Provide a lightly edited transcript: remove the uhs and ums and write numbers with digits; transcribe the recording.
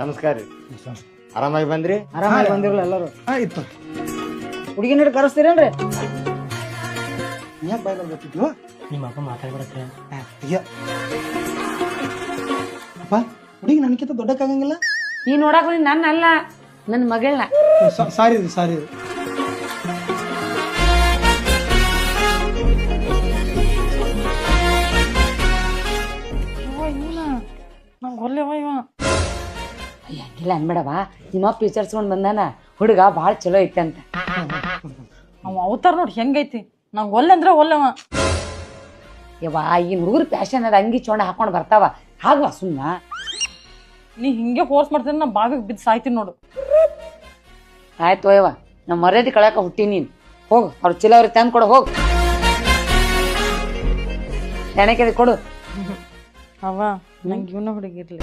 ನಮಸ್ಕಾರ ರೀ. ಆರಾಮಾಗಿ ಬಂದ್ರಿ? ಆರಾಮಾಗಿ ಬಂದಿರಲ್ಲ ಎಲ್ಲರೂ. ಆಯ್ತು. ಹುಡುಗಿನ ಹಿಡಿದು ಕರೆಸ್ತೀರೇನ್ರಿ? ಯಾಕೆ ಬಾಯ್ ಬರ್ಬೇಕಿದ್ವು? ನಿಮ್ಮ ಅಪ್ಪ ಮಾತಾಡ್ಬಿಡತ್ತೆ. ಅಯ್ಯ ಅಪ್ಪ, ಹುಡುಗಿ ನನಗಿಂತ ದೊಡ್ಡಕ್ಕಾಗಂಗಿಲ್ಲ. ನೀ ನೋಡಕ್ ನನ್ನ ಅಲ್ಲ, ನನ್ನ ಮಗಳನ್ನ. ಸಾರಿ ರೀ, ಸಾರಿ ರೀ. ನಂಗೆ ಒಲ್ಲೆವ ಇವ. ಹಂಗಿಲ್ಲ ಅನ್ಬೇಡವ, ನಿಮ್ಮಪ್ಪ ವಿಚಾರಿಸ್ಕೊಂಡ್ ಬಂದಾನ, ಹುಡುಗ ಭಾಳ ಚಲೋ ಐತೆ ಅಂತ. ಅವ ಅವತಾರ ನೋಡಿ ಹೆಂಗೈತಿ, ನಂಗೆ ಒಲ್ಲೆ ಅಂದ್ರೆ ಒಲ್ಲೆವ. ಯವ್ವ, ಈಗಿನ ಹುಡುಗರು ಪ್ಯಾಶನ್ ಅದ, ಅಂಗಿ ಚೋಣ ಹಾಕೊಂಡು ಬರ್ತಾವ, ಹಾಗವ ಸುಮ್ಮ. ನೀ ಹಿಂಗೆ ಫೋರ್ಸ್ ಮಾಡ್ತೀನಿ, ನಾ ಬಾವಿಗೆ ಬಿದ್ದು ಸಾಯ್ತೀನಿ ನೋಡು. ಆಯ್ತು ಯವ್ವ, ನಮ್ಮ ಮರ್ಯಾದೆ ಕಳ್ಯಾಕ ಹುಟ್ಟಿ ನೀನು. ಹೋಗು, ಅವ್ರ ಚಲೋ ಅವ್ರಿಗೆ ತಂದು ಕೊಡು, ಹೋಗು. ಎಣೆಕೆ ಕೊಡು. ಅವ ನಂಗೆ ಇವನ ಹುಡುಗಿರ್ಲಿ.